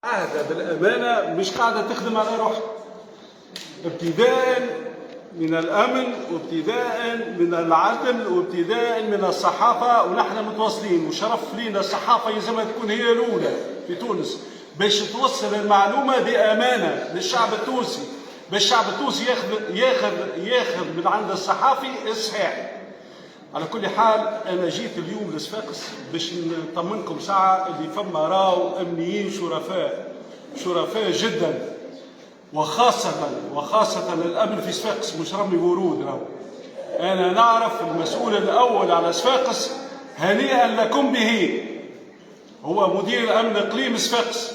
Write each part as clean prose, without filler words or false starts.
قاعدة بالأمانة مش قاعدة تخدم على روحها، ابتداء من الأمن وابتداء من العدل وابتداء من الصحافة، ونحن متواصلين وشرف لينا الصحافة يلزمها تكون هي الأولى في تونس باش توصل المعلومة بأمانة للشعب التونسي، باش الشعب التونسي ياخذ من عند الصحافي الصحيح. على كل حال أنا جيت اليوم لصفاقس باش نطمنكم ساعة اللي فما راو أمنيين شرفاء جدا، وخاصة الأمن في صفاقس مش رمي ورود. راهو أنا نعرف المسؤول الأول على صفاقس، هنيئا لكم به، هو مدير الأمن إقليم صفاقس،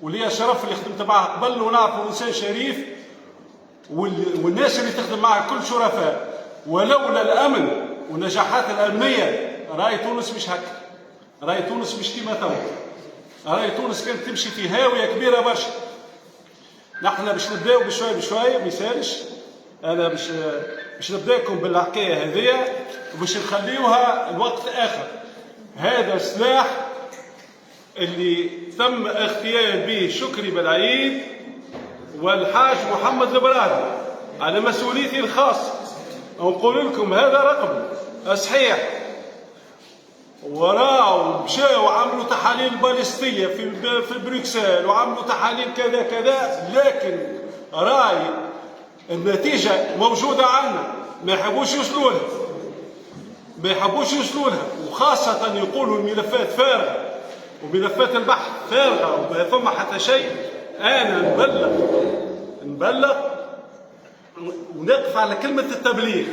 ولي الشرف اللي خدمت معه قبل، ونعرفه إنسان شريف، والناس اللي تخدم معه كل شرفاء. ولولا الأمن والنجاحات الأمنية راي تونس مش هكا، راي تونس مش كيما توا، راي تونس كانت تمشي في هاوية كبيرة برشا. نحن باش نبداو بشوية ما يسالش، أنا باش نبداكم بالحكاية هذيا وباش نخليوها الوقت آخر. هذا سلاح اللي تم اغتيال به شكري بالعيد والحاج محمد البرادي على مسؤوليتي الخاصة. نقول لكم هذا رقم صحيح، وراو مشاو وعملوا تحاليل باليستية في بروكسل وعملوا تحاليل كذا كذا، لكن راي النتيجة موجودة عندنا، ما يحبوش يوصلوا لها، وخاصة يقولوا الملفات فارغة وملفات البحث فارغة وما فما حتى شيء. أنا نبلغ ونقف على كلمة التبليغ،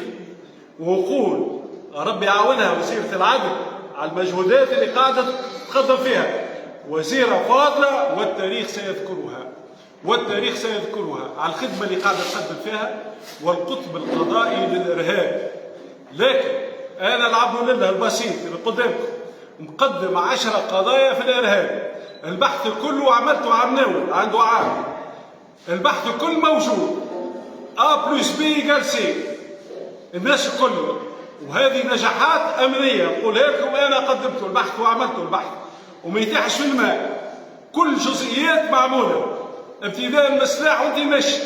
ونقول ربي يعاونها وزيرة العدل على المجهودات اللي قاعدة تقدم فيها، وزيرة فاضلة والتاريخ سيذكرها على الخدمة اللي قاعدة تقدم فيها والقطب القضائي للإرهاب. لكن أنا العبد لله البسيط اللي قدامكم مقدم 10 قضايا في الإرهاب، البحث كله عملته عمناول عنده عام، البحث كله موجود A+B=C، الناس كله، وهذه نجاحات أمنية نقولها لكم. أنا قدمت البحث وعملت البحث وما يتاحش في الماء، كل جزئيات معمولة ابتداء من السلاح وانت ماشي،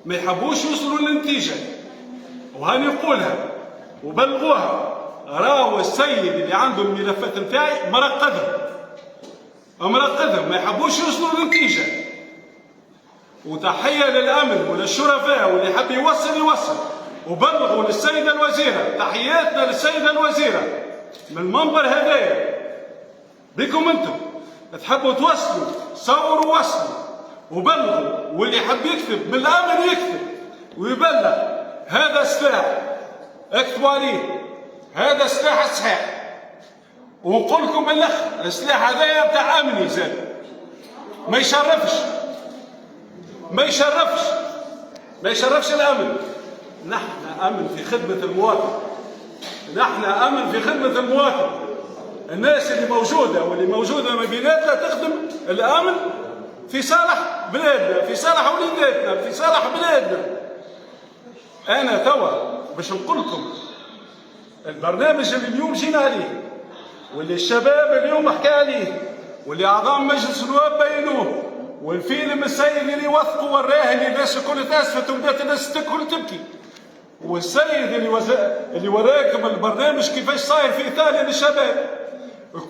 ما يحبوش يوصلوا للنتيجة، وهاني نقولها وبلغوها. راهو السيد اللي عنده الملفات نتاعي مرقدهم، ما يحبوش يوصلوا للنتيجة. وتحية للأمن وللشرفاء، واللي يحب يوصل، وبلغوا للسيدة الوزيرة، تحياتنا للسيدة الوزيرة من المنبر هدايا بكم انتم تحبوا توصلوا، صوروا وصلوا وبلغوا، واللي يحب يكتب بالأمن يكتب ويبلغ. هذا السلاح اكتبوا عليه، هذا السلاح الصحيح. ونقول لكم بالاخر السلاح هذايا بتاع امني زاد، ما يشرفش الامن. نحن امن في خدمة المواطن، الناس اللي موجودة واللي موجودة ما بيناتنا تخدم الامن في صالح بلادنا، في صالح وليداتنا، في صالح بلادنا. انا توا باش نقول لكم البرنامج اللي اليوم جينا عليه، واللي الشباب اليوم حكى عليه، واللي اعضاء مجلس النواب بينوه، والفيلم السيد اللي وثقوا وراه اللي الناس الكل تاسفت وبدات الناس تاكل تبكي، والسيد اللي وراكم البرنامج كيفاش صاير في ايطاليا للشباب.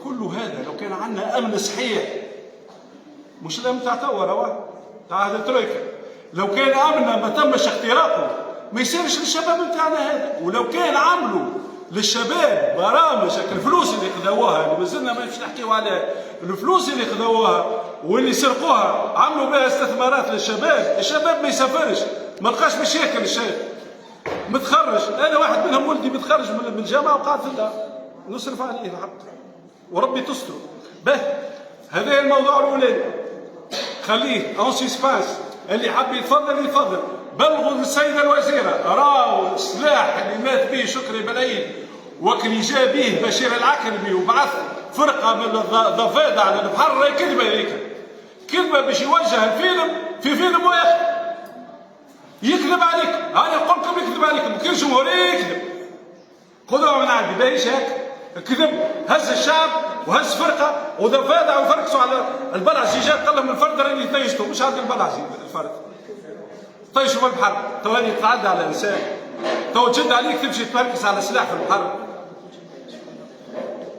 كل هذا لو كان عندنا امن صحيح، مش الامن تاع توا تاع الترويكا، لو كان امننا ما تمش اختراقه ما يصيرش للشباب نتاعنا هذا. ولو كان عملوا للشباب برامج الفلوس اللي خذوها، اللي مازلنا ما نمشي نحكيو على الفلوس اللي خذوها واللي سرقوها، عملوا بها استثمارات للشباب، الشباب ما يسافرش، ما لقاش باش ياكل الشيخ متخرج. انا واحد منهم ولدي متخرج من الجامعه وقاعد في الدار نصرف عليه الحق وربي تستر به. هذا الموضوع الاولاني خليه اون سسبانس، اللي حب يتفضل. بلغوا للسيدة الوزيرة راهو السلاح اللي مات به شكري بالعيد وكل جاء به بشير العكرمي وبعث فرقة من الضفادع على البحر، راهي كذبة باش يوجه الفيلم في فيلم واحد يكذب عليكم. أنا نقول لكم يكذب عليكم، كل جمهورية يكذب. خذوها من عندي باهيش هيك، كذب، هز الشعب وهز فرقه وضفادع وفركسوا على البلعجي. جا قال لهم الفرد راني طيشته، مش عندي البلعجي الفرد طيشوا في البحر، تو راني تتعدى على انسان، تو تشد عليك تمشي تفركس على سلاح في البحر.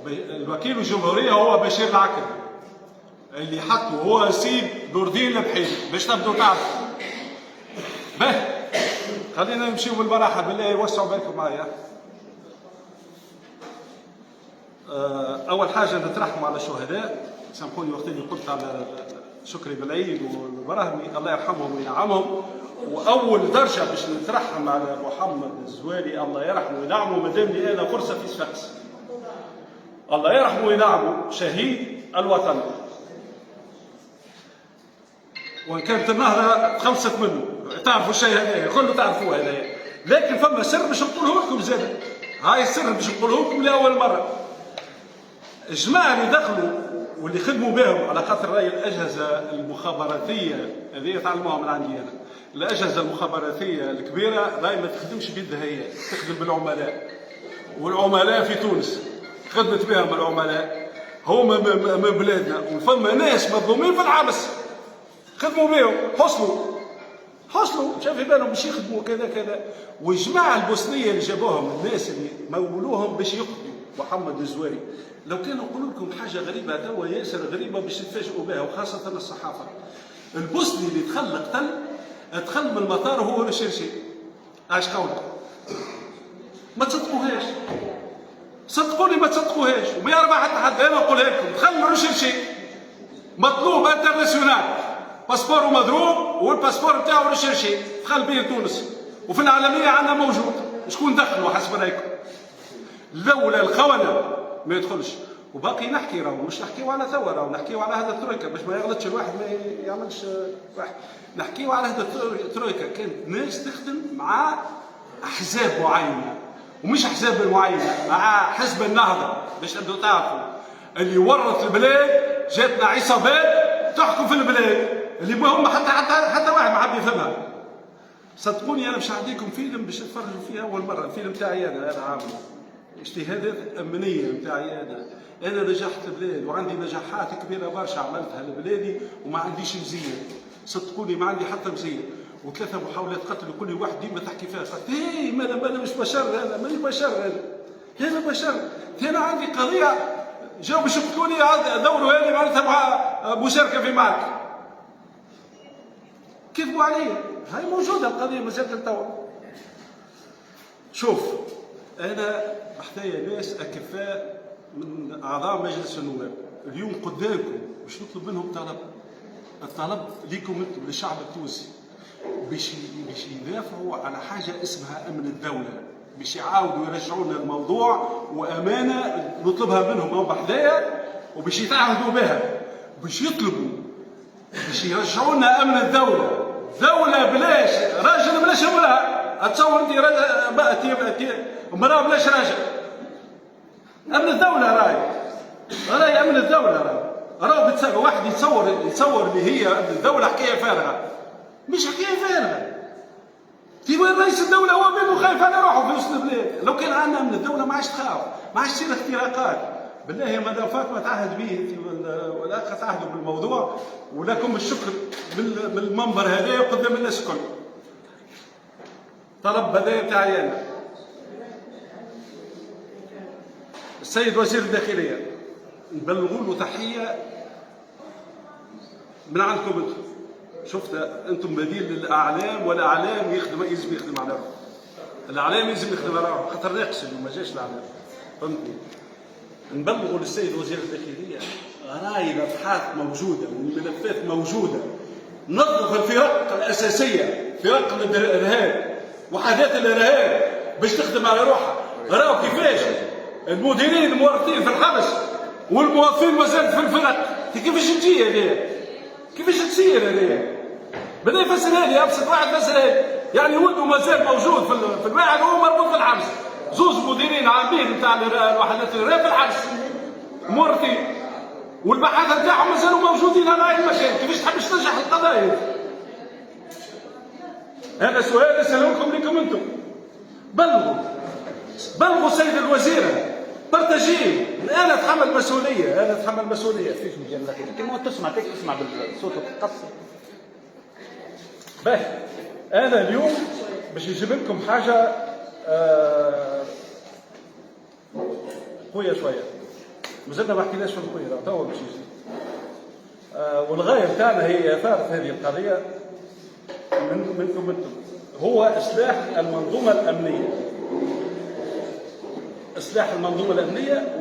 الوكيل الجمهوريه هو بشير العكر اللي حطه هو سيد نور الدين البحيري باش تبدو تعرفوا. به خلينا نمشيو بالبراحه بالله يوسعوا بالكم معايا. اول حاجه نترحم على الشهداء، سامحوني وقت اللي قلت على شكري بالعيد والبراهمي الله يرحمهم وينعمهم، واول درجه باش نترحم على محمد الزوالي الله يرحمه وينعمه مادام لي انا فرصه في صفاقس. الله يرحمه وينعمه شهيد الوطن، وان كانت النهضه تخلصت منه تعرفوا الشيء هذا كله تعرفوه هذا، لكن فما سر باش نقوله لكم زاد. هاي السر باش نقوله لكم لاول مره. الجماعه اللي دخلوا واللي خدموا بهم على خاطر راي الاجهزه المخابراتيه هذه تعلموها من عندي انا. الاجهزه المخابراتيه الكبيره راهي ما تخدمش بيدها هي، تخدم بالعملاء، والعملاء في تونس خدمت بهم العملاء هما من بلادنا، وفما ناس مظلومين في الحبس خدموا بهم حصلوا شاف في بالهم باش يخدموا كذا كذا. والجماعه البوسنيه اللي جابوهم الناس اللي مولوهم باش يقتلوا محمد الزواري، لو كانوا يقولوا لكم حاجه غريبه توا ياسر غريبه باش تتفاجئوا بها، وخاصه الصحافه. البوسني اللي دخل من المطار وهو رشرشي. اش قولكم؟ ما تصدقوهاش، صدقوني ما تصدقوهاش، وما يربح حتى حد. انا نقولها لكم دخل من رشرشي مطلوب انترناسيونال، باسبور مضروب والباسبور نتاعو ريشيرشي، دخل به تونس وفي العالميه عندنا موجود. شكون دخلوا حسب رايكم؟ لولا الخونه ما يدخلش. وباقي نحكي راهو مش نحكيو على توا، راهو نحكيو على هذا الترويكا باش ما يغلطش الواحد ما يعملش واحد. نحكيو على هذا الترويكا كانت ناس تخدم مع احزاب معينه، ومش احزاب معينه، مع حزب النهضه باش تبدو تعرفوا. اللي ورط البلاد جاتنا عصابات تحكم في البلاد اللي ما هم حتى واحد ما حب يفهمها. صدقوني انا باش نعطيكم فيلم باش تتفرجوا فيه اول مره، الفيلم تاعي انا عامل اجتهادات امنيه نتاعي انا نجحت البلاد وعندي نجاحات كبيره برشا عملتها لبلادي وما عنديش مزيه. صدقوني ما عندي حتى مزيه، وثلاثه محاولات قتل وكل واحد ديما تحكي فيها قالت هي ما انا مش بشر، انا ماني بشر، انا بشر، انا عندي قضيه جاوا باش يقتلوني دوروا هذه معناتها مع مشاركه في معركه. كذبوا علي، هاي موجوده القضيه مازالت لتوا. شوف انا محتاجه ناس اكفاء من اعضاء مجلس النواب اليوم قدامكم باش نطلب منهم الطلب ليكم انتم للشعب التونسي باش يدافعوا على حاجه اسمها امن الدوله، باش يعاودوا يرجعوا لنا الموضوع وامانه نطلبها منهم هم بحذايا، وباش يتعهدوا بها، باش يطلبوا باش يرجعوا لنا امن الدوله. دوله بلاش راجل بلاش امراه، اتصور انت امراه بلاش راجل. امن الدوله راي امن الدوله راهو واحد يتصور اللي هي امن الدوله حكايه فارغه، مش حكايه فارغه. وين رئيس الدوله هو بينه خايف على روحه في وسط البلاد. لو كان عندنا امن الدوله ما عادش تخاف، ما عادش تصير اختراقات. بالله يا مدام فاطمه تعهد به انت والاخ تعهدوا بالموضوع، ولكم الشكر من المنبر هذا وقدام الناس الكل. طلب هذا تاعي انا السيد وزير الداخليه نبلغوا له تحيه من عندكم انتم. شفت انتم بديل للاعلام، والاعلام يلزم يخدم على روحه. الاعلام يلزم يخدم على روحه خاطر ناقص ما جاش الاعلام، فهمتني؟ نبلغوا للسيد وزير الداخليه راي الابحاث موجوده والملفات موجوده، نظف الفرق الاساسيه، فرق الارهاب وحاجات الارهاب باش تخدم على روحها. راهو كيفاش المديرين المورطين في الحبس والموظفين مازال في الفرق، كيفاش تجي هذه؟ كيفاش تصير هذه؟ بدا يفسرها لي ابسط واحد فسرها لي، يعني ولده مازال موجود في المعهد وهو مربوط في الحبس. زوز مديرين عامين نتاع الوحدات الارهاب في الحبس مورطين، والبحاثه نتاعهم مازالوا موجودين على اي مكان. كيفاش تحبش تنجح القضايا؟ هذا سؤال اسالكم لكم انتم. بلغوا سيد الوزير بارتاجي. انا اتحمل مسؤوليه، انا اتحمل مسؤوليه. فيش مجال لك كيما تسمع بالصوت وتقص. باهي انا اليوم باش نجيب لكم حاجه قويه شويه، مازلنا ما حكيناش في القويه توا باش يجي. والغايه بتاعنا هي اثاره هذه القضيه منكم انتم، هو اصلاح المنظومه الامنيه، اصلاح المنظومه الامنيه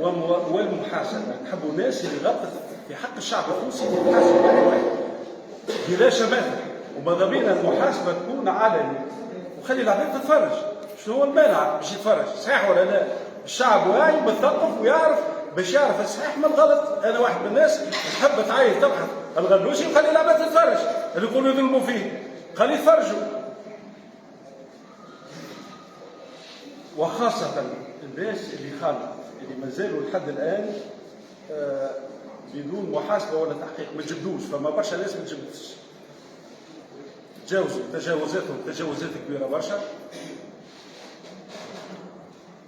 والمحاسبه. نحبوا الناس اللي غلطت في حق الشعب التونسي يتحاسب يعني واحد بلا شماتة، وماذا بينا المحاسبه تكون علنيه وخلي العباد تتفرج. شنو هو المانع باش يتفرج؟ صحيح ولا لا؟ الشعب واعي مثقف ويعرف باش يعرف الصحيح من الغلط. انا واحد من الناس تحب تعايد تبحث الغلوشي وخلي العباد تتفرج، اللي يقولوا يظلموا فيه خليه يتفرجوا. وخاصة الناس اللي خالوا اللي ما زالوا لحد الآن بدون محاسبة ولا تحقيق، ما تجبدوش. فما برشا ناس ما تجبدش، تجاوزوا تجاوزات كبيرة برشا،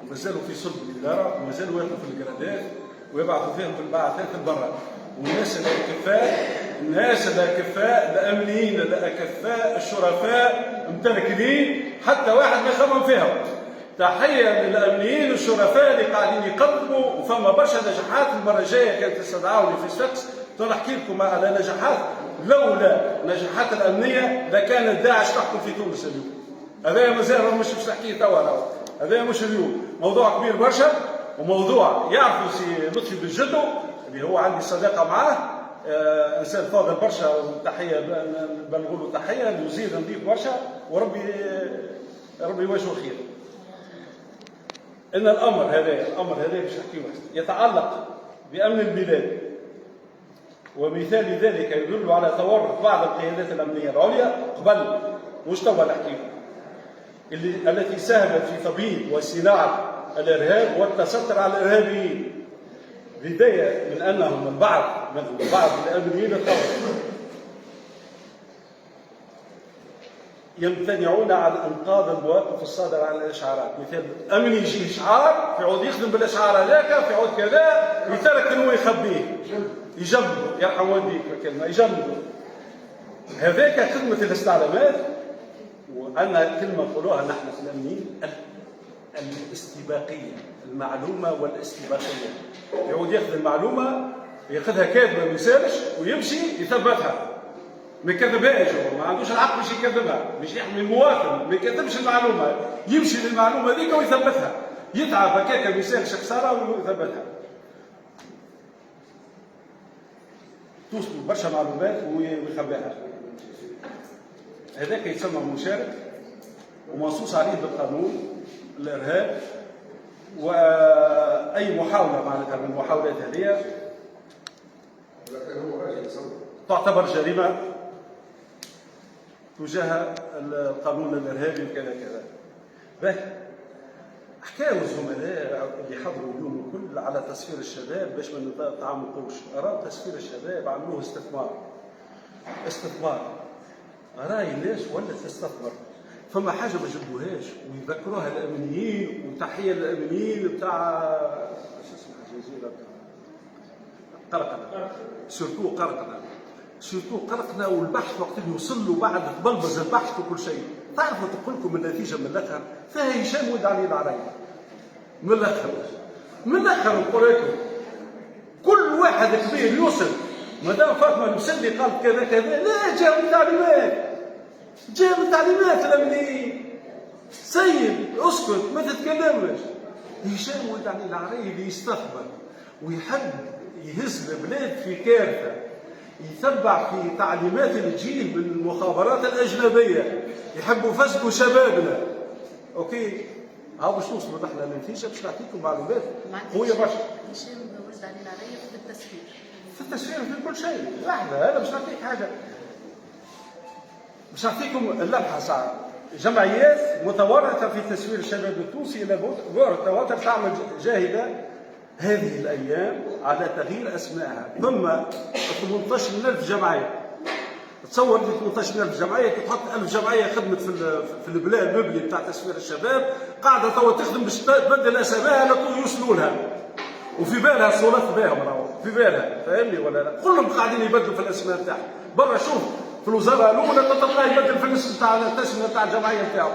وما زالوا في صلب الإدارة، وما زالوا ياخذوا في الجرادات ويبعثوا فيهم في البعثات البرة. والناس الأكفاء، الناس الأكفاء الأمنيين الأكفاء الشرفاء متركلين، حتى واحد ما يخمم فيهم. تحية للأمنيين الشرفاء اللي قاعدين يقدموا، وفما برشا نجاحات. المرة الجاية كانت تستدعوني في سفكس نحكي لكم على نجاحات. لولا نجاحات الأمنية لكان داعش تحكم في تونس اليوم. هذا مازال مش نحكيه توا، هذا مش اليوم، موضوع كبير برشا، وموضوع يعرفوا سي لطفي بن جدو اللي هو عندي صداقة معاه، إنسان فاضل برشا، وتحية بنقول له تحية، الوزير نظيف برشا، وربي يواجهه خير. إن الأمر هذا باش نحكيه يتعلق بأمن البلاد، ومثال ذلك يدل على تورط بعض القيادات الأمنية العليا قبل مش توا نحكيه، التي ساهمت في تبييض وصناعة الإرهاب والتستر على الإرهابيين، بداية من أنهم البعض الأمنيين الثورة يمتنعون عن انقاذ المواقف الصادره عن الاشعارات. مثال امني يجي اشعار فيعود يخدم بالاشعار هذاك، فيعود كذا يترك انه يخبيه، يجمده، يرحم والديك الكلمه، يجمده. هذاك خدمه الاستعلامات. وعندنا كلمه نقولوها نحن في الامنيين، الاستباقيه، المعلومه والاستباقيه. يعود ياخذ المعلومه ياخذها كاذبه ما يسالش ويمشي يثبتها، ما يكذبهاش، هو ما عندوش الحق باش يكذبها، باش يحمي المواطن، ما يكذبش المعلومه، يمشي للمعلومه ذيك ويثبتها، يتعب هكاك ما يسالش خساره ويثبتها. توصلوا برشا معلومات ويخبيها. هذاك يتسمى مشارك ومنصوص عليه بالقانون الارهاب. واي محاوله معناتها من المحاولات هذه تعتبر جريمه تجاه القانون الارهابي وكذا كذا. باهي حكاوا الزملاء اللي حضروا اليوم الكل على تسفير الشباب باش ما نتعمقوش. راهو تسفير الشباب عملوه استثمار. راهي الناس ولات تستثمر. فما حاجه ما جبوهاش ويذكروها الامنيين، وتحيه للامنيين بتاع شو اسمها الجزيره قرقنه، سورتو قرقنا. والبحث وقت اللي وصل له بعد تبلبز البحث وكل شيء. تعرفوا تقول لكم النتيجه من الاخر فيها هشام ولد علي العرايب. من الاخر نقول لكم كل واحد كبير يوصل، مدام فاطمه المسلي قالت كذا كذا، لا جاءوا التعليمات الامنيين. سيد اسكت ما تتكلمش. هشام ولد علي العرايب يستثمر ويحب يهز البلاد في كارثه، يتبع في تعليمات اللي تجيه من المخابرات الاجنبيه، يحبوا يفسدوا شبابنا. اوكي، هاو باش نوصلوا نحن للنتيجه باش نعطيكم معلومات قويه برشا. هشام ولد علي العرايب في التسفير في كل شيء. لحظه، انا باش نعطيك حاجه، باش نعطيكم اللمحه ساعه. جمعيات متورطه في تسوير الشباب التونسي الى بعد التواتر تعمل جاهده هذه الأيام على تغيير أسمائها. ثم 18,000 جمعية. تصور لي 18,000 جمعية، كي تحط 1000 جمعية خدمت في البلاد المبني بتاع تسوير الشباب، قاعدة توا تخدم باش تبدل أسمائها لكي يوصلوا لها. وفي بالها صولات بهم راهو في بالها، فاهمني ولا لا؟ كلهم قاعدين يبدلوا في الاسماء تاعهم. برا شوف في الوزاره الاولى تلقاه يبدل في الاسم تاع التسميه تاع الجمعيه نتاعو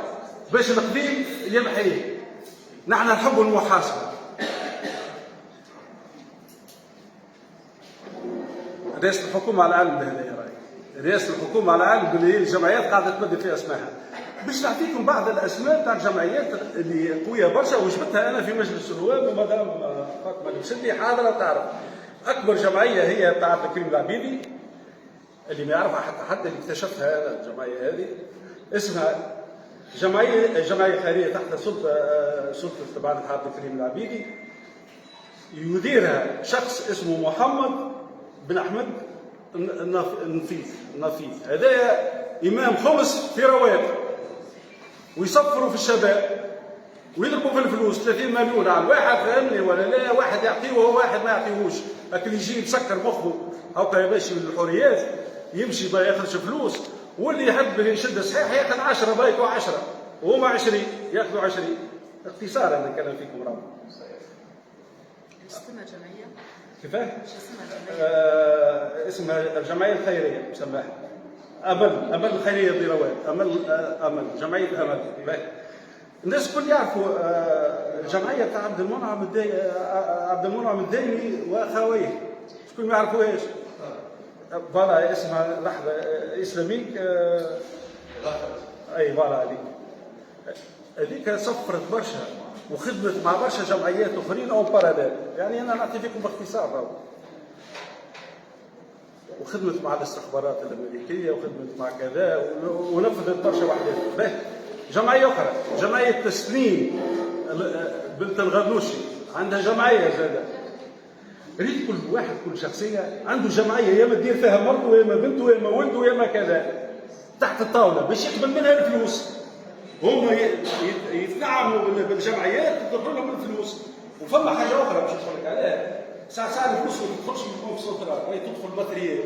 باش القديم يمحيه. نحن نحب المحاسبه. رئاسه الحكومه على العلم بهذا راهي، رئاسه الحكومه على العلم باللي الجمعيات قاعده تبدل في اسمائها. باش نعطيكم بعض الاسماء تاع الجمعيات اللي قويه برشا وجبتها انا في مجلس النواب، ومدام فاطمه المسدي حاضره تعرف. اكبر جمعيه هي تاع عبد الكريم العبيدي اللي ما يعرفها حتى اللي اكتشفها انا. الجمعيه هذه اسمها جمعيه خيريه تحت سلطه طبعا عبد الكريم العبيدي، يديرها شخص اسمه محمد بن احمد النفيس. هذايا امام خمس في رواد، ويصفروا في الشباب ويضربوا في الفلوس 30 مليون على الواحد، فهمني ولا لا؟ واحد يعطيه وهو واحد ما يعطيهوش، لكن يجي يسكر مخه هكا يمشي من الحريات، يمشي ما ياخذش فلوس، واللي يحب يشد صحيح ياخذ 10 بايته 10 وهما 20 ياخذوا 20. اختصار انا نتكلم فيكم راهو. اسمها جمعيه كيفاه؟ اسمها اسمها الجمعيه الخيريه مسماها امل الخيريه برواد، امل جمعيه امل. الناس الكل يعرفوا الجمعيه تاع عبد المنعم الدايمي واخويه، شكون ما يعرفوهاش؟ فوالا اسمها لحظه اسلاميك اي فوالا هذيك. هذيك سفرت برشا وخدمت مع برشا جمعيات اخرين او باراليل، يعني انا نعطي فيكم باختصار. وخدمت مع الاستخبارات الامريكيه وخدمت مع كذا ونفذت برشا وحدات. جمعيه اخرى جمعيه تسليم بنت الغنوشي عندها جمعيه زاده. ريت كل واحد كل شخصيه عنده جمعيه، يا اما تدير فيها مرته يا اما بنته يا اما ولده يا اما كذا تحت الطاوله باش يقبل منها الفلوس. هم يتنعموا بالجمعيات تدخل لهم الفلوس. وفما حاجه اخرى باش نقول لك عليها، ساعة الفلوس ما تدخلش من الكونسنترات، هي تدخل ماتريال،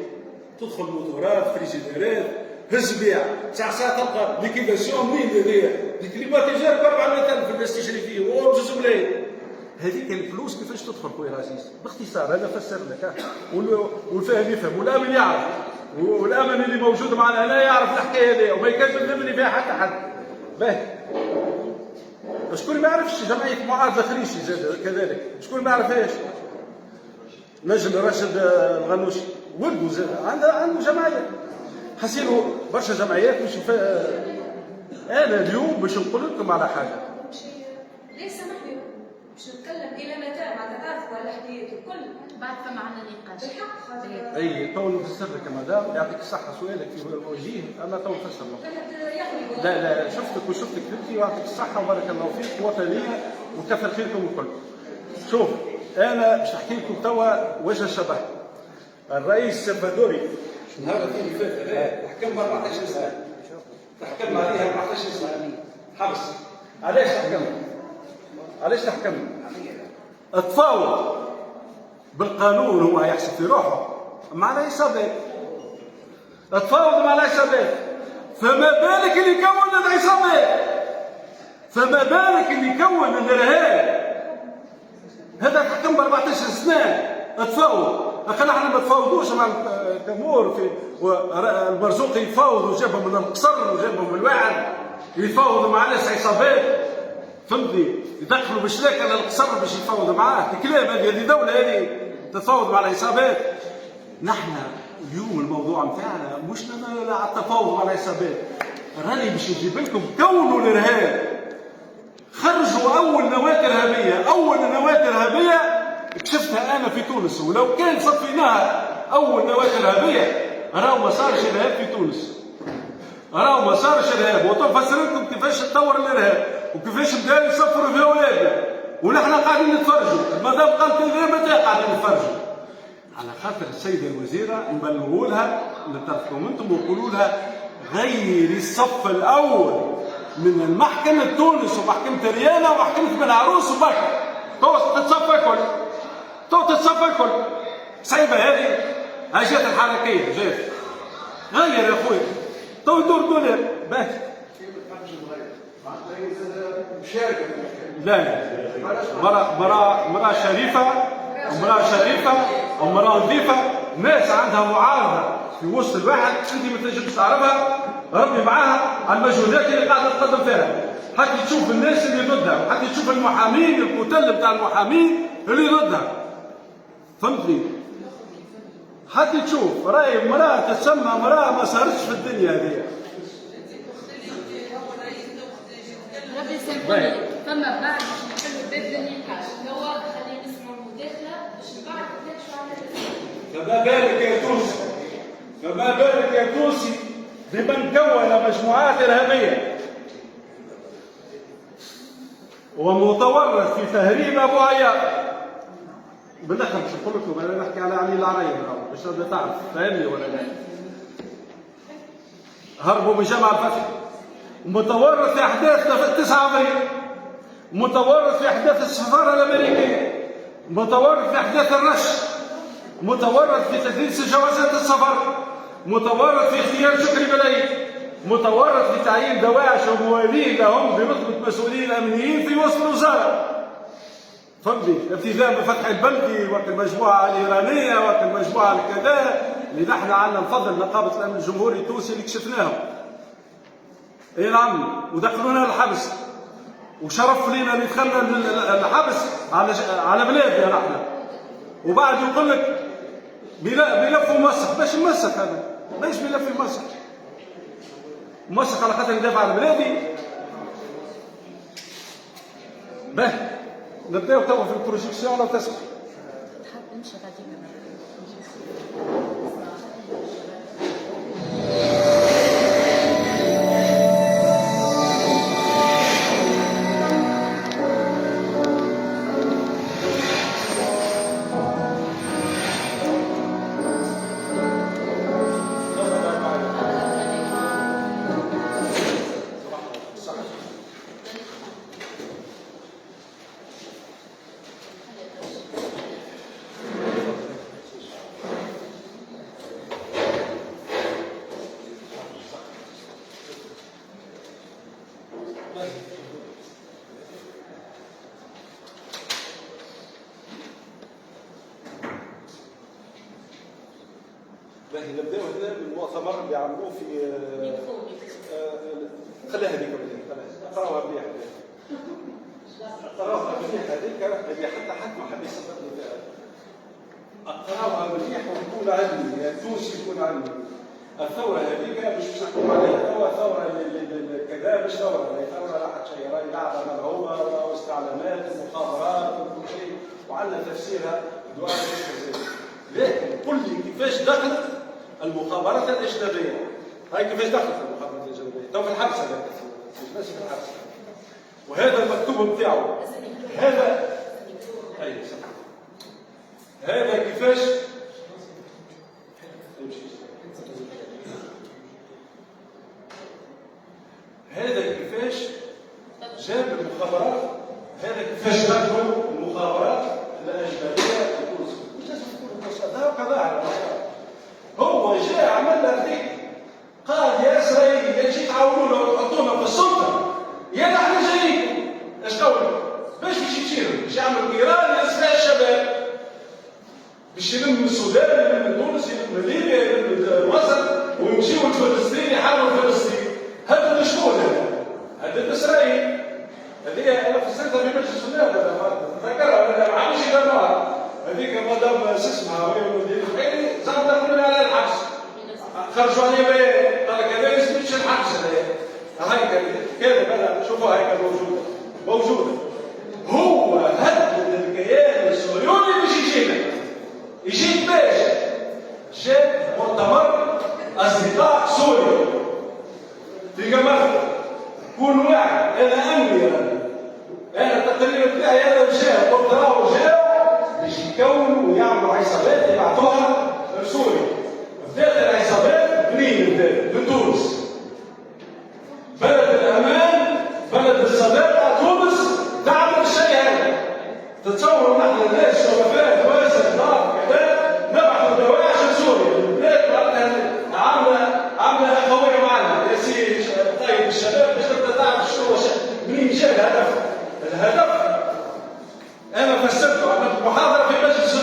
تدخل موتورات، فريجيديرات، هز بيع، ساعة تلقى ليكيداسيون منين هذيا؟ ديك اللي ماتيجير ب 400,000 الناس تشري فيه وهو بجوج ملايين. هذيك الفلوس كيفاش تدخل خويا العزيز؟ باختصار هذا فسر لك، والفاهم يفهم، والامن يعرف، والامن اللي موجود معنا هنا يعرف الحكايه هذه وما يكذب نبني فيها حتى حد. باهي. شكون ما يعرفش جمعيه معاذ الخريشي زاد كذلك، شكون ما يعرفهاش؟ نجم راشد الغنوشي ولده زاد عنده جمعيه. حسينوا برشا جمعيات مش انا اليوم باش نقول لكم على حاجه. ليس سامحني باش نتكلم الى متى مع تعرفوا على الحكايات الكل بعد فما عندنا نقاش بالحق. اي تو نفسر لك يا مدام، يعطيك الصحه سؤالك في وجيه، انا تو نفسر لك. لا شفتك وشفتك بنتي ويعطيك الصحه وبارك الله فيك وطنيه وكثر خيركم الكل. شوف انا باش نحكي لكم توا وجه الشبه. الرئيس سلفادوري النهار اللي فات حكم 14 سنه، تحكم عليها 14 سنه حبس. علاش تحكم؟ علاش تحكم؟ تفاوض بالقانون، هو يحسب في روحه مع العصابات، تفاوض مع العصابات، فما بالك اللي يكون العصابات، فما بالك اللي يكون الارهاب. هذا تحكم ب 14 سنه تفاوض. اخي احنا ما تفاوضوش مع التمور في المرزوقي، يتفاوض وجابهم من القصر وجابهم من الواعد، يتفاوضوا مع ناس عصابات، فهمتني؟ يدخلوا بشلاك على القصر باش يتفاوضوا معاه. الكلام هذه دوله هذه تتفاوض مع العصابات. نحن اليوم الموضوع نتاعنا مش على التفاوض مع العصابات، راني باش نجيب لكم كونوا الارهاب. خرجوا اول نواه ارهابيه، اول نواه ارهابيه اكتشفتها انا في تونس، ولو كان صفيناها اول نواه ارهابيه راهو ما صارش ارهاب في تونس، راهو ما صارش ارهاب. وتفسر لكم كيفاش تطور الارهاب وكيفاش بداو يصفروا في اولادنا ونحن قاعدين نتفرجوا. المدام قالت لي متى قاعدين نتفرجوا؟ على خاطر السيده الوزيره نبلغوا لها لطرفكم انتم ونقولوا لها غيري الصف الاول من المحكمه تونس ومحكمه ريانا ومحكمه بن عروس وبكر، تو تتصفى الكل، تو تتصفى الكل. صعيبه هذه جات الحركيه جات غير يا خويا، تو يدور دولار باهي. لا مرأة شريفة امراه شريفه، امراه نظيفه، ناس عندها معارضه في وسط الواحد انت ما تنجمش تعرفها، ربي معاها على المجهودات اللي قاعده تقدم فيها، حتى تشوف الناس اللي ضدها، وحتى تشوف المحامين القتل بتاع المحامين اللي ضدها. فهمتني؟ حتى تشوف راهي امراه تسمى امراه ما صارتش في الدنيا هذه. ربي يسامحني، فما بعد باش نحلوا باب النقاش، توا خلينا نسمعوا المداخله باش من بعد نتناقشوا على الاسئله. فما بالك يا تونسي، فما بالك يا تونسي بمن كون مجموعات ارهابيه ومتورط في تهريب ابو عياط. بالاخر مش نقول لكم انا نحكي على علي العريض باش تبدا تعرف فاهمني ولا لا. هربوا من جامع الفتح، متورط في احداث 9 ابريل، متورط في احداث السفاره الامريكيه، متورط في احداث الرش، متورط في تدريس جوازات السفر، متورط في اختيار شكري بلايد، متورط في تعيين دواعش وموالين لهم برتبه مسؤولين امنيين في وسط الوزاره. فهمتني؟ ابتداء بفتح البلدي وقت المجموعه الايرانيه وقت المجموعه الكذا اللي نحن عندنا الفضل نقابه الامن الجمهوري التونسي اللي كشفناهم. اي نعم، ودخلونا الحبس، وشرف لينا اللي دخلنا الحبس على بلادنا نحن. وبعد يقول لك بلف ومسح، باش نمسح هذا؟ ليش بلف يمسح؟ مسح على خاطر يدافع عن بلادي؟ به نبداو توا في البروجيكسيون لو تسمح. نمشي غادي. نبداو هنا بالمؤتمر اللي عملوه في خليها هذيك قراوها مليح، قراوها مليح هذيك حتى ما حد يصدقني فيها. قراوها مليح ونكون علمي، يعني التونسي يكون علمي. الثوره هذيك مش نحكم عليها توا ثوره كذا، مش ثوره راحت شيء، راهي لعبه ملعوبه واستعلامات ومخابرات وكل شيء، وعندنا تفسيرها دعاء الاستهزاء. لكن قل لي كيفاش دخلت المخابرات الاجنبيه؟ هاي كيفاش دخلت المخابرات الاجنبيه؟ تو في الحبس هذا مش في الحبس، وهذا المكتوب بتاعه هذا اي صح. هذا كيفاش هذا كيفاش جاب المخابرات، هذا كيفاش دخلوا المخابرات الاجنبيه لتونس. مش لازم تكون هذا وكذا على هو جاء عمل هذيك، قال يا اسرائيل يا جيت تعاونونا وتحطونا في السلطه يا نحن جايين. ايش قولوا؟ باش يشيروا؟ باش يعمل ايران يسرع الشباب، باش يلم من السودان، يلم من تونس، يلم من ليبيا، يلم من مصر، ويمشيوا لفلسطين يحاربوا فلسطين. هذا شكون هذا اسرائيل. هذه انا فسرتها في مجلس النواب، تذكرها ولا ما عادش يدمرها. هذيك مدام اسمها وهي مدير الخيري زعما من على الحبس، خرجوا عليه بيه، قال لك هذا يسميش الحبس هذا. هاي كذا شوفوا هاي موجوده. هو هدد الكيان الصهيوني باش يجينا، يجيك باش جاب مؤتمر اصدقاء سوريا في جماعه. كون واحد انا امني انا التقرير بتاعي هذا جاء قلت راهو جاء باش يكونوا ويعملوا عصابات يبعثوها لسوريا. بدات العصابات منين؟ بدات من تونس، بلد الامان، بلد الصداقه. تونس تعمل الشيء هذا. تتصوروا نحن الناس شرفاء واسع نار كذا نبعثوا دواعش لسوريا، البلاد عامله اخويه معنا. يا سيدي طيب الشباب باش تبدا تعرف شنو منين جاء الهدف. الهدف انا فسرته، عملت محاضره في مجلس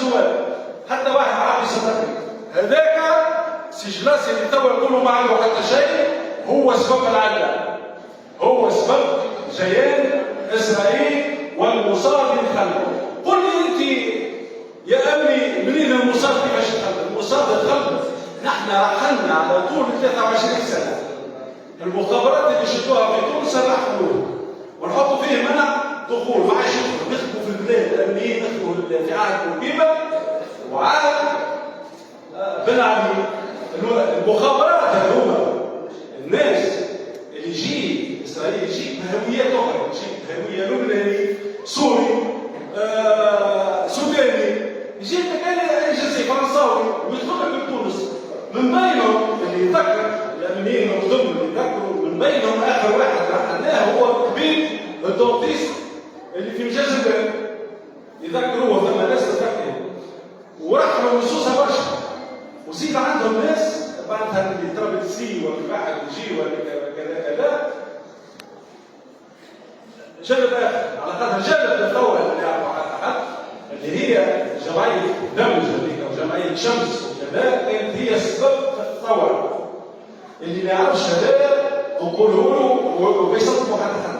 نقولوا ما عنده حتى شيء، هو سبب العداء، هو سبب جيان اسرائيل والموساد يتخلوا. قل لي انت يا امي منين الموساد كيفاش يتخلى؟ الموساد يتخلى، نحن رحلنا على طول 23 سنه. المخابرات اللي شدوها في تونس رحلوه ونحطوا فيه منع دخول، ما عادش يدخلوا في البلاد، الامنيين دخلوا في عهد بورقيبه وعهد بن علي. المخابرات هذوما الناس اللي يجي اسرائيل يجيب بهويات اخرى، يجيب بهويه لبناني، سوري، سوداني، يجيب لك جنسي فرنساوي ويدخل لك لتونس. من بينهم اللي يذكر الامنيين القدم اللي يذكروا، من بينهم اخر واحد رحلناه هو بيت الدونتيست اللي في مجازر يذكروه، ثم ناس تذكر ورحلوا نصوصها برشا. وزيد عندهم ناس بعدها اللي تربت سي ولا واحد يجي ولا كذا كذا جانب اخر، على خاطر جانب الثوره اللي يعرفوا حد اللي هي جمعيه دمج او جمعيه شمس وكذا، كانت هي سبب الثوره. اللي ما يعرفش هذا نقولوا له وبيصدقوا حتى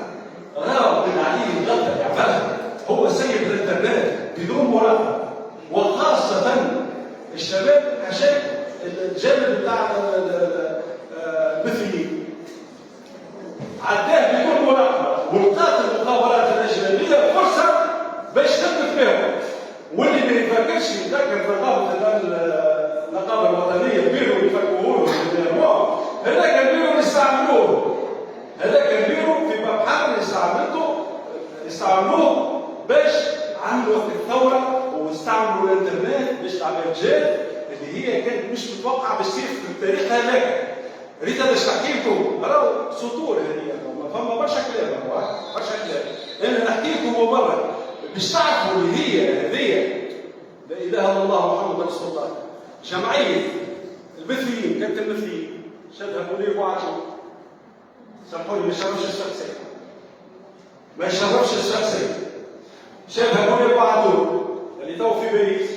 راهو بن علي الغلطه يعملها، هو سيد الانترنت بدون مراقبه، وخاصه الشباب عشان الجانب بتاع المثليين عداه بدون مراقبه، ولقات المخابرات الاجنبيه فرصه باش تثبت بهم. واللي ما يفكرش يذكر النقابه الوطنيه البيرو اللي يفكروه له هذاك البيرو اللي استعملوه، هذاك البيرو في باب حمل استعملوه باش عملوا وقت الثوره، واستعملوا الانترنت باش العمليات اللي هي كانت مش متوقعه باش تصير في التاريخ هذاك. ريت باش نحكي لكم راهو سطور هذه، فما برشا كلام، برشا كلام انا نحكي لكم مبرر باش تعرفوا اللي هي هذه لا اله الا الله محمد رسول الله. جمعيه المثليين كانت المثليين شدها منير وعجل، سامحوني ما يشربش الشخصيه، ما يشربش الشخصيه، شدها منير وعجل اللي تو في باريس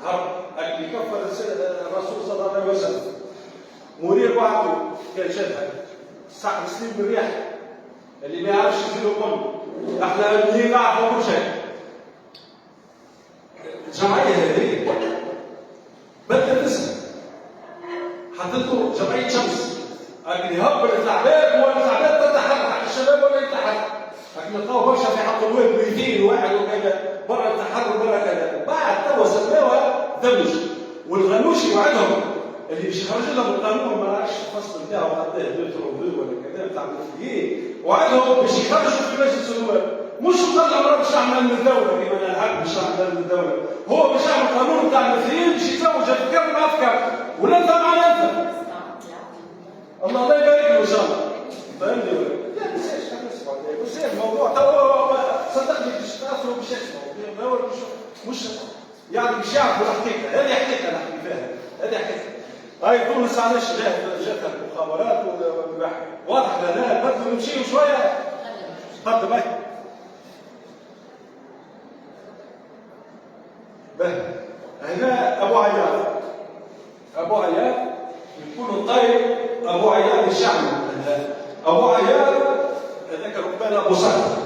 هرب اللي كفر الرسول صلى الله عليه وسلم. منير وعجل كان شدها صاحب سليم بالرياح اللي ما يعرفش يزيدوا قلب، احنا اللي نعرفوا كل شيء. الجمعيه هذه بدلت اسمها، حطته جمعيه شمس، لكن يهبل التعبان والتعبان تتحرك حق الشباب ولا يتحرك، لكن لقاو برشا في حق الواد 200 واحد وكذا برا التحرك برا كذا. بعد توا سماوها دمج، والغنوشي وعدهم اللي باش يخرج لهم القانون ما راحش الفصل نتاعو حتى يديروا ولا كذا نتاع المثليين، وعدهم باش يخرجوا في مجلس النواب، مش مطلع مرة باش يعمل من الدولة كما انا الحق باش يعمل من الدولة، هو باش يعمل قانون نتاع المثليين باش يزوج الفكر مع افكار، ولا انت معنا انت. الله لا يبارك له ان شاء الله. فهمني ولا؟ لا بس الموضوع توا صدقني باش تاثروا باش يسمعوا، مش يعني باش يعرفوا الحقيقة، هذه حقيقة نحكي فيها، هذه حقيقة. هاي تونس علاش جاتها المخابرات واضح لنا بدنا نمشيو شوية قدم هاي. هنا أبو عياض يكون الطيب أبو عياض الشعبي. أبو عياض هذاك ربان أبو صخر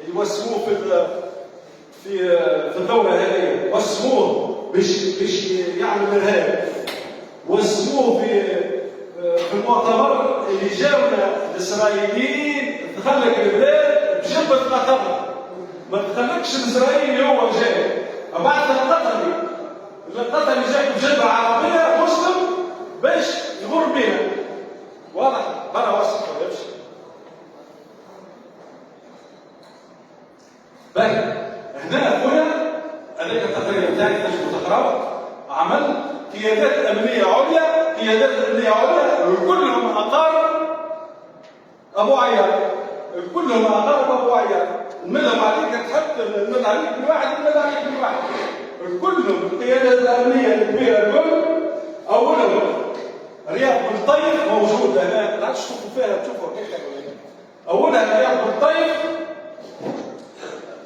اللي وسموه في الدولة هذه، وسموه باش يعمل إرهاب، وسموه في المؤتمر اللي جاونا الإسرائيليين تخلك البلاد بجبهة قطر، ما تخلكش الإسرائيلي هو جاي، بعد القطري جاي بجبهة عربية مسلم باش يغر بيها، واضح برا وسط ما يمشي. هنا اخويا هذاك التقرير بتاعي تجدوا تقراوا، عمل قيادات امنيه عليا، قيادات امنيه عليا كلهم اقارب ابو عياض، كلهم اقارب ابو عياض، نمدهم عليك تحط نمد عليك كل واحد، نمد عليك كل واحد، كلهم القيادات الامنيه الكبيره الكل. اولهم رياض بن طيف موجود هنا، لا تشوفوا فيها تشوفوا كيف. اولها رياض بن طيف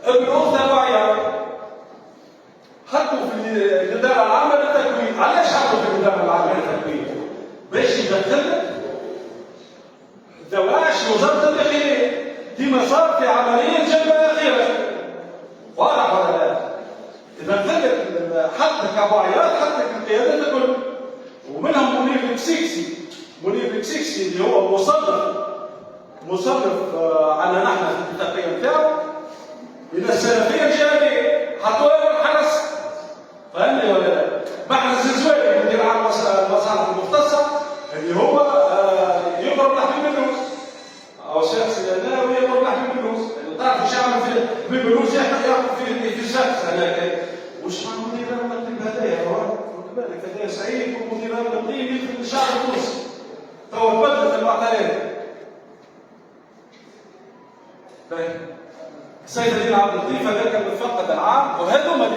ابن اخت ابو عياض، حطوا في الاداره العامه للتكوين. علاش حطوا في الاداره العامه للتكوين؟ باش يدخل دواعش وزاره الداخليه كما صار في عمليه جبهه الاخيره. واضح ولا لا؟ اذا دخلت حتى ابو عياط حتى القيادات الكل ومنهم منير الكسيكسي. منير الكسيكسي اللي هو مصنف على نحن في الاتفاقيه نتاعو الى السلفيه الجهاديه حطوا له الحرس. فهمني ولا لا؟ محرز الزويري مدير عام المصالح المختصه اللي هو يضرب لحم البلوز او شخص الناوي يضرب لحم البلوز. تعرف ايش يعمل في البلوز؟ ياخذ في الشخص هذاك. وش مع مدير نقيب هدايا؟ خد بالك هدايا سعيد ومدير نقيب يدخل الشعب التونسي. تو تبدلت المعطيات. السيد الدين عبد اللطيف هذاك المفقد العام وهذوما اللي